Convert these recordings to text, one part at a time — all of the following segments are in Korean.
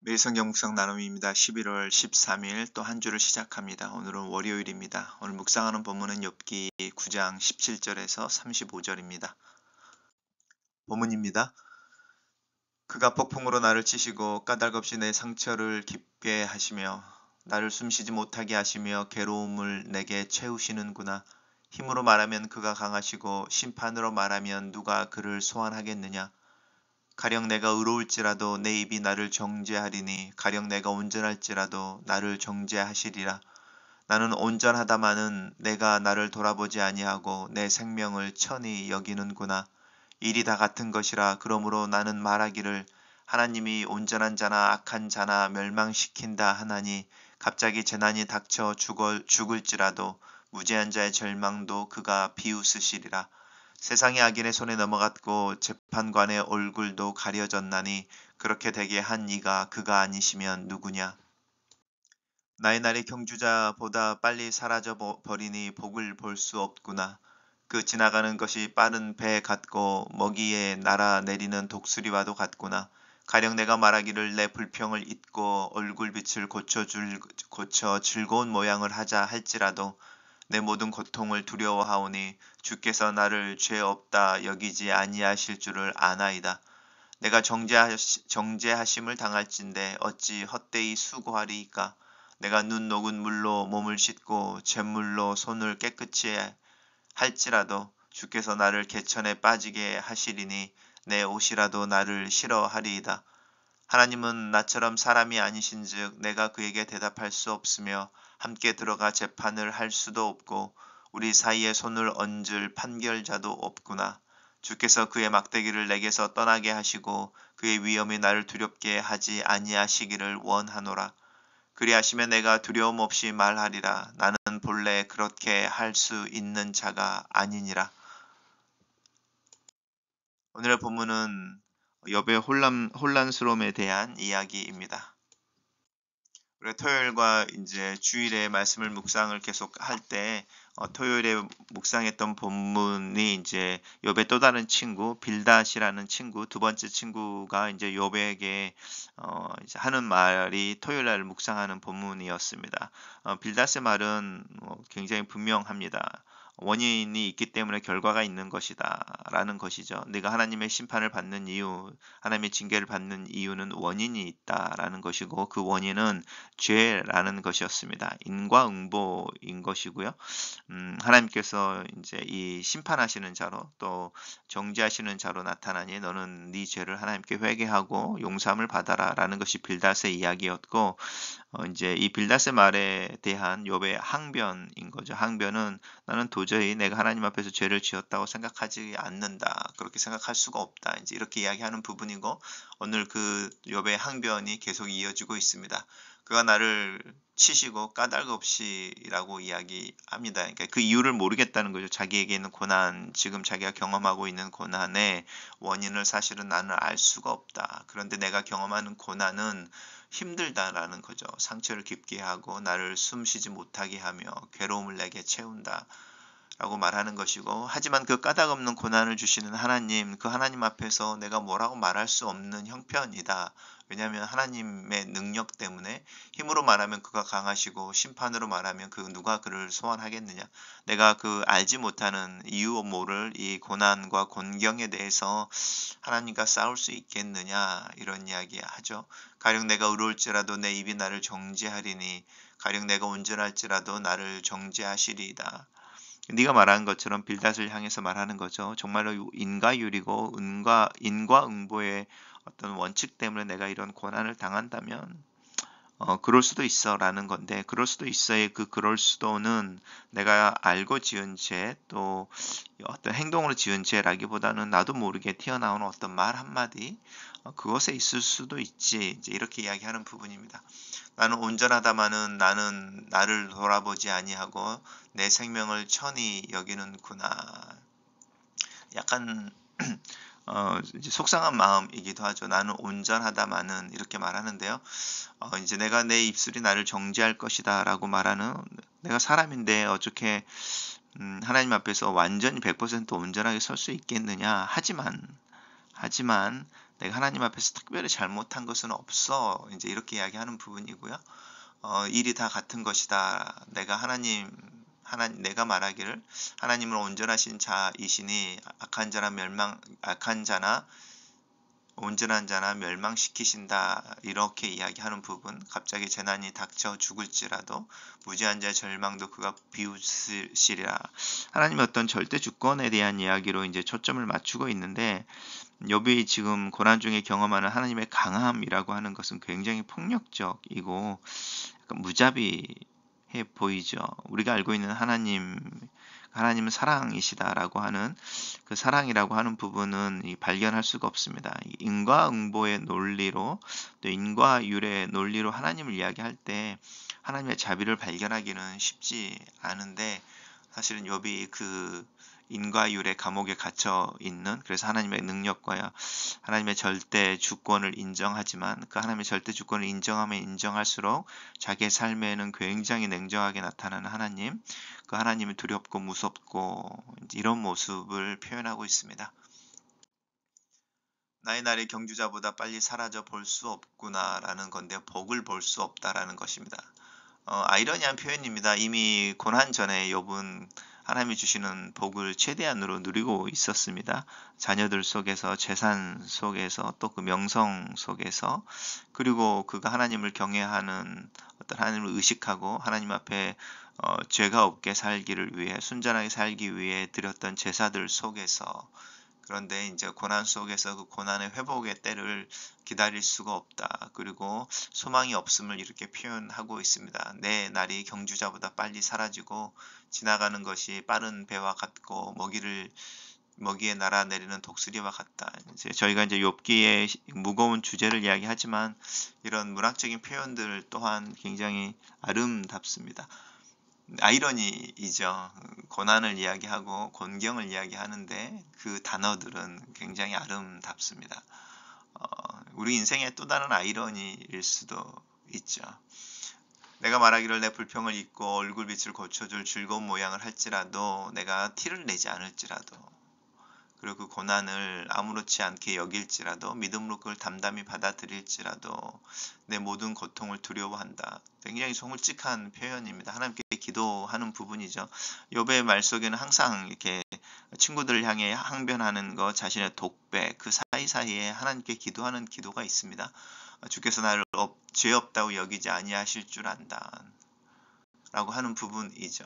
매일 성경 묵상 나눔입니다. 11월 13일 또 한 주를 시작합니다. 오늘은 월요일입니다. 오늘 묵상하는 본문은 욥기 9장 17절에서 35절입니다. 본문입니다. 그가 폭풍으로 나를 치시고 까닭없이 내 상처를 깊게 하시며 나를 숨쉬지 못하게 하시며 괴로움을 내게 채우시는구나. 힘으로 말하면 그가 강하시고 심판으로 말하면 누가 그를 소환하겠느냐. 가령 내가 의로울지라도 내 입이 나를 정죄하리니 가령 내가 온전할지라도 나를 정죄하시리라. 나는 온전하다마는 내가 나를 돌아보지 아니하고 내 생명을 천히 여기는구나. 일이 다 같은 것이라. 그러므로 나는 말하기를 하나님이 온전한 자나 악한 자나 멸망시킨다 하나니 갑자기 재난이 닥쳐 죽을지라도 무죄한 자의 절망도 그가 비웃으시리라. 세상이 악인의 손에 넘어갔고 재판관의 얼굴도 가려졌나니 그렇게 되게 한 이가 그가 아니시면 누구냐. 나의 날이 경주자보다 빨리 사라져 버리니 복을 볼 수 없구나. 그 지나가는 것이 빠른 배 같고 먹이에 날아내리는 독수리와도 같구나. 가령 내가 말하기를 내 불평을 잊고 얼굴빛을 고쳐 즐거운 모양을 하자 할지라도 내 모든 고통을 두려워하오니 주께서 나를 죄 없다 여기지 아니하실 줄을 아나이다. 내가 정죄하심을 당할진대 어찌 헛되이 수고하리이까. 내가 눈 녹은 물로 몸을 씻고 잿물로 손을 깨끗이 할지라도 주께서 나를 개천에 빠지게 하시리니 내 옷이라도 나를 싫어하리이다. 하나님은 나처럼 사람이 아니신즉 내가 그에게 대답할 수 없으며 함께 들어가 재판을 할 수도 없고 우리 사이에 손을 얹을 판결자도 없구나. 주께서 그의 막대기를 내게서 떠나게 하시고 그의 위엄이 나를 두렵게 하지 아니하시기를 원하노라. 그리하시면 내가 두려움 없이 말하리라. 나는 본래 그렇게 할 수 있는 자가 아니니라. 오늘의 본문은 욥의 혼란스러움에 대한 이야기입니다. 우리가 토요일과 이제 주일에 말씀을 묵상을 계속 할 때 토요일에 묵상했던 본문이 이제 욥의 또 다른 친구 빌닷이라는 친구, 두 번째 친구가 이제 욥에게 이제 하는 말이 토요일 날 묵상하는 본문이었습니다. 빌닷의 말은 굉장히 분명합니다. 원인이 있기 때문에 결과가 있는 것이다 라는 것이죠. 네가 하나님의 심판을 받는 이유, 하나님의 징계를 받는 이유는 원인이 있다라는 것이고 그 원인은 죄라는 것이었습니다. 인과응보인 것이고요. 하나님께서 이제 이 심판하시는 자로 또 정죄하시는 자로 나타나니 너는 네 죄를 하나님께 회개하고 용서함을 받아라라는 것이 빌닷의 이야기였고 이제 이 빌닷의 말에 대한 욥의 항변인 거죠. 항변은 나는 도저히 내가 하나님 앞에서 죄를 지었다고 생각하지 않는다. 그렇게 생각할 수가 없다. 이제 이렇게 이야기하는 부분이고 오늘 그 욥의 항변이 계속 이어지고 있습니다. 그가 나를 치시고 까닭없이라고 이야기합니다. 그러니까 그 이유를 모르겠다는 거죠. 자기에게 있는 고난, 지금 자기가 경험하고 있는 고난의 원인을 사실은 나는 알 수가 없다. 그런데 내가 경험하는 고난은 힘들다라는 거죠. 상처를 깊게 하고 나를 숨쉬지 못하게 하며 괴로움을 내게 채운다. 라고 말하는 것이고 하지만 그 까닭없는 고난을 주시는 하나님, 그 하나님 앞에서 내가 뭐라고 말할 수 없는 형편이다. 왜냐하면 하나님의 능력 때문에 힘으로 말하면 그가 강하시고 심판으로 말하면 그 누가 그를 소환하겠느냐. 내가 그 알지 못하는 이유 모를 이 고난과 곤경에 대해서 하나님과 싸울 수 있겠느냐 이런 이야기 하죠. 가령 내가 의로울지라도 내 입이 나를 정죄하리니 가령 내가 온전할지라도 나를 정죄하시리이다. 네가 말하는 것처럼 빌닷을 향해서 말하는 거죠. 정말로 인과율이고 인과응보의 어떤 원칙 때문에 내가 이런 고난을 당한다면 그럴 수도 있어라는 건데 그럴 수도 있어의 그 그럴 수도는 내가 알고 지은 죄 또 어떤 행동으로 지은 죄라기보다는 나도 모르게 튀어나오는 어떤 말 한마디 그것에 있을 수도 있지 이제 이렇게 이야기하는 부분입니다. 나는 온전하다마는 나는 나를 돌아보지 아니하고 내 생명을 천히 여기는구나. 약간 이제 속상한 마음이기도 하죠. 나는 온전하다마는 이렇게 말하는데요. 이제 내가 내 입술이 나를 정죄할 것이다라고 말하는 내가 사람인데 어떻게 하나님 앞에서 완전히 100% 온전하게 설 수 있겠느냐. 하지만 내가 하나님 앞에서 특별히 잘못한 것은 없어. 이제 이렇게 이야기하는 부분이고요. 일이 다 같은 것이다. 내가 말하기를 하나님은 온전하신 자이시니 악한 자나 온전한 자나 멸망시키신다. 이렇게 이야기하는 부분, 갑자기 재난이 닥쳐 죽을지라도 무지한 자의 절망도 그가 비웃으시리라. 하나님의 어떤 절대 주권에 대한 이야기로 이제 초점을 맞추고 있는데, 욥이 지금 고난 중에 경험하는 하나님의 강함이라고 하는 것은 굉장히 폭력적이고 약간 무자비해 보이죠. 우리가 알고 있는 하나님은 사랑이시다라고 하는 그 사랑이라고 하는 부분은 발견할 수가 없습니다. 인과응보의 논리로 또 인과율의 논리로 하나님을 이야기할 때 하나님의 자비를 발견하기는 쉽지 않은데, 사실은 욥이 그 인과율의 감옥에 갇혀 있는, 그래서 하나님의 능력과 하나님의 절대 주권을 인정하지만 그 하나님의 절대 주권을 인정하면 인정할수록 자기의 삶에는 굉장히 냉정하게 나타나는 하나님, 그 하나님이 두렵고 무섭고 이런 모습을 표현하고 있습니다. 나의 날이 경주자보다 빨리 사라져 볼 수 없구나 라는 건데, 복을 볼 수 없다라는 것입니다. 아이러니한 표현입니다. 이미 고난 전에 욥은 하나님이 주시는 복을 최대한으로 누리고 있었습니다. 자녀들 속에서, 재산 속에서, 또 그 명성 속에서, 그리고 그가 하나님을 경외하는, 어떤 하나님을 의식하고 하나님 앞에 죄가 없게 살기를 위해, 순전하게 살기 위해 드렸던 제사들 속에서. 그런데 이제 고난 속에서 그 고난의 회복의 때를 기다릴 수가 없다. 그리고 소망이 없음을 이렇게 표현하고 있습니다. 내 날이 경주자보다 빨리 사라지고 지나가는 것이 빠른 배와 같고 먹이에 날아내리는 독수리와 같다. 저희가 이제 욥기의 무거운 주제를 이야기하지만 이런 문학적인 표현들 또한 굉장히 아름답습니다. 아이러니이죠. 고난을 이야기하고 곤경을 이야기하는데 그 단어들은 굉장히 아름답습니다. 우리 인생의 또 다른 아이러니일 수도 있죠. 내가 말하기를 내 불평을 잊고 얼굴빛을 고쳐줄 즐거운 모양을 할지라도, 내가 티를 내지 않을지라도, 그리고 그 고난을 아무렇지 않게 여길지라도, 믿음으로 그걸 담담히 받아들일지라도 내 모든 고통을 두려워한다. 굉장히 솔직한 표현입니다. 하나님께 기도하는 부분이죠. 욥의 말 속에는 항상 이렇게 친구들을 향해 항변하는 것, 자신의 독배, 그 사이사이에 하나님께 기도하는 기도가 있습니다. 주께서 나를 죄 없다고 여기지 아니하실 줄 안다 라고 하는 부분이죠.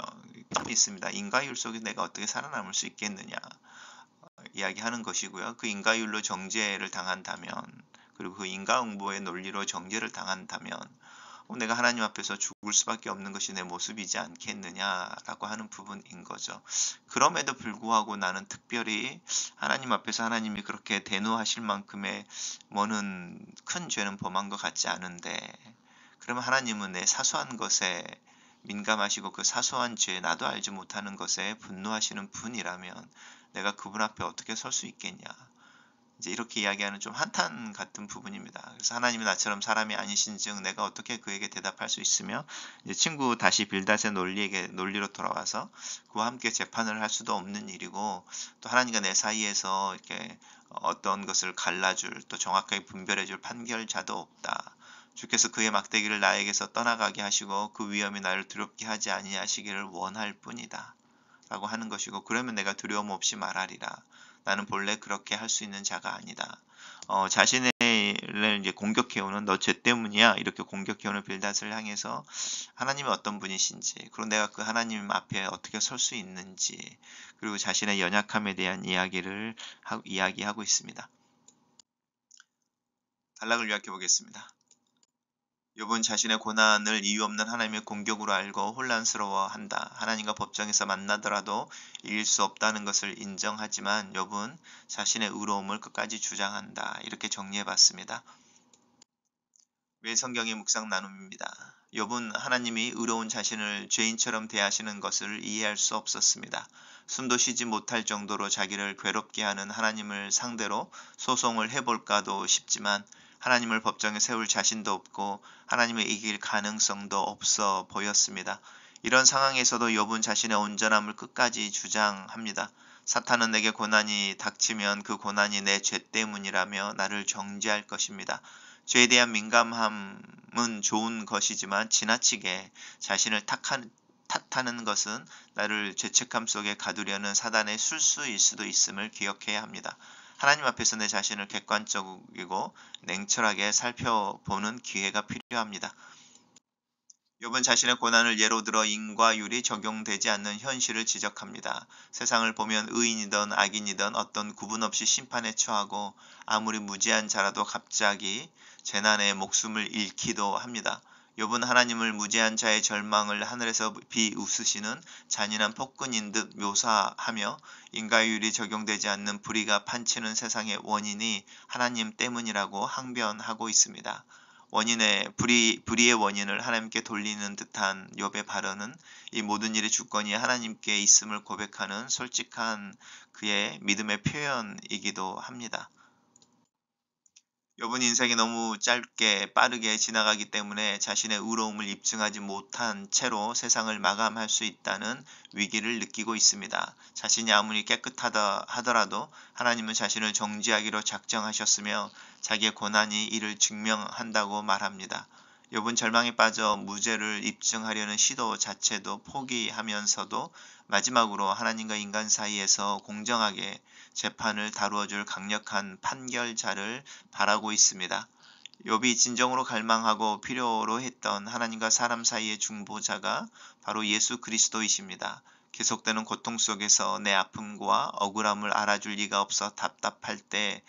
참 있습니다. 인과율 속에 내가 어떻게 살아남을 수 있겠느냐 이야기하는 것이고요. 그 인과율로 정죄를 당한다면, 그리고 그 인과응보의 논리로 정죄를 당한다면 내가 하나님 앞에서 죽을 수밖에 없는 것이 내 모습이지 않겠느냐라고 하는 부분인 거죠. 그럼에도 불구하고 나는 특별히 하나님 앞에서 하나님이 그렇게 대노하실 만큼의 뭐는 큰 죄는 범한 것 같지 않은데, 그러면 하나님은 내 사소한 것에 민감하시고 그 사소한 죄, 나도 알지 못하는 것에 분노하시는 분이라면 내가 그분 앞에 어떻게 설 수 있겠냐. 이제 이렇게 이야기하는 좀 한탄 같은 부분입니다. 그래서 하나님이 나처럼 사람이 아니신즉 내가 어떻게 그에게 대답할 수 있으며, 이제 친구 다시 빌닷의 논리로 돌아와서 그와 함께 재판을 할 수도 없는 일이고, 또 하나님과 내 사이에서 이렇게 어떤 것을 갈라줄, 또 정확하게 분별해줄 판결자도 없다. 주께서 그의 막대기를 나에게서 떠나가게 하시고 그 위험이 나를 두렵게 하지 아니하시기를 원할 뿐이다 라고 하는 것이고, 그러면 내가 두려움 없이 말하리라. 나는 본래 그렇게 할 수 있는 자가 아니다. 자신을 이제 공격해오는, 너 죄 때문이야 이렇게 공격해오는 빌닷을 향해서 하나님이 어떤 분이신지, 그리고 내가 그 하나님 앞에 어떻게 설 수 있는지, 그리고 자신의 연약함에 대한 이야기하고 있습니다. 단락을 요약해 보겠습니다. 욥은 자신의 고난을 이유 없는 하나님의 공격으로 알고 혼란스러워한다. 하나님과 법정에서 만나더라도 이길 수 없다는 것을 인정하지만 욥은 자신의 의로움을 끝까지 주장한다. 이렇게 정리해봤습니다. 왜 성경의 묵상 나눔입니다. 욥은 하나님이 의로운 자신을 죄인처럼 대하시는 것을 이해할 수 없었습니다. 숨도 쉬지 못할 정도로 자기를 괴롭게 하는 하나님을 상대로 소송을 해볼까도 싶지만 하나님을 법정에 세울 자신도 없고 하나님을 이길 가능성도 없어 보였습니다. 이런 상황에서도 욥은 자신의 온전함을 끝까지 주장합니다. 사탄은 내게 고난이 닥치면 그 고난이 내 죄 때문이라며 나를 정죄할 것입니다. 죄에 대한 민감함은 좋은 것이지만 지나치게 자신을 탓하는 것은 나를 죄책감 속에 가두려는 사단의 술수일 수도 있음을 기억해야 합니다. 하나님 앞에서 내 자신을 객관적이고 냉철하게 살펴보는 기회가 필요합니다. 욥은 자신의 고난을 예로 들어 인과 율이 적용되지 않는 현실을 지적합니다. 세상을 보면 의인이든 악인이든 어떤 구분 없이 심판에 처하고 아무리 무지한 자라도 갑자기 재난에 목숨을 잃기도 합니다. 욥은 하나님을 무지한 자의 절망을 하늘에서 비웃으시는 잔인한 폭군인 듯 묘사하며 인과율이 적용되지 않는 불의가 판치는 세상의 원인이 하나님 때문이라고 항변하고 있습니다. 불의의 원인을 하나님께 돌리는 듯한 욥의 발언은 이 모든 일의 주권이 하나님께 있음을 고백하는 솔직한 그의 믿음의 표현이기도 합니다. 욥은 인생이 너무 짧게 빠르게 지나가기 때문에 자신의 의로움을 입증하지 못한 채로 세상을 마감할 수 있다는 위기를 느끼고 있습니다. 자신이 아무리 깨끗하다 하더라도 하나님은 자신을 정죄하기로 작정하셨으며 자기의 고난이 이를 증명한다고 말합니다. 욥은 절망에 빠져 무죄를 입증하려는 시도 자체도 포기하면서도 마지막으로 하나님과 인간 사이에서 공정하게 재판을 다루어줄 강력한 판결자를 바라고 있습니다. 욥이 진정으로 갈망하고 필요로 했던 하나님과 사람 사이의 중보자가 바로 예수 그리스도이십니다. 계속되는 고통 속에서 내 아픔과 억울함을 알아줄 리가 없어 답답할 때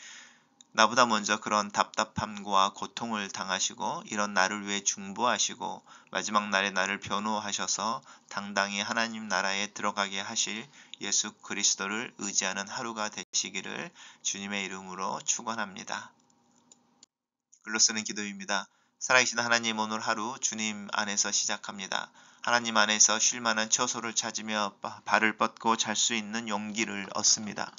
나보다 먼저 그런 답답함과 고통을 당하시고 이런 나를 위해 중보하시고 마지막 날에 나를 변호하셔서 당당히 하나님 나라에 들어가게 하실 예수 그리스도를 의지하는 하루가 되시기를 주님의 이름으로 축원합니다. 글로 쓰는 기도입니다. 살아계신 하나님, 오늘 하루 주님 안에서 시작합니다. 하나님 안에서 쉴만한 처소를 찾으며 발을 뻗고 잘 수 있는 용기를 얻습니다.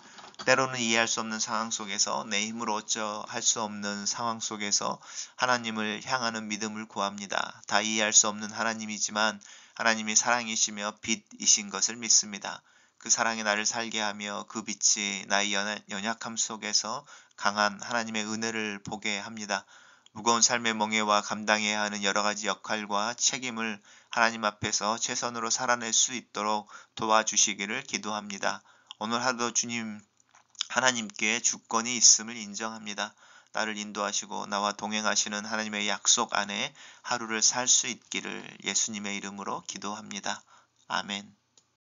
때로는 이해할 수 없는 상황 속에서 내 힘으로 어쩌 할 수 없는 상황 속에서 하나님을 향하는 믿음을 구합니다. 다 이해할 수 없는 하나님이지만 하나님이 사랑이시며 빛이신 것을 믿습니다. 그 사랑이 나를 살게 하며 그 빛이 나의 연약함 속에서 강한 하나님의 은혜를 보게 합니다. 무거운 삶의 멍에와 감당해야 하는 여러 가지 역할과 책임을 하나님 앞에서 최선으로 살아낼 수 있도록 도와주시기를 기도합니다. 오늘 하루도 주님 하나님께 주권이 있음을 인정합니다. 나를 인도하시고 나와 동행하시는 하나님의 약속 안에 하루를 살 수 있기를 예수님의 이름으로 기도합니다. 아멘.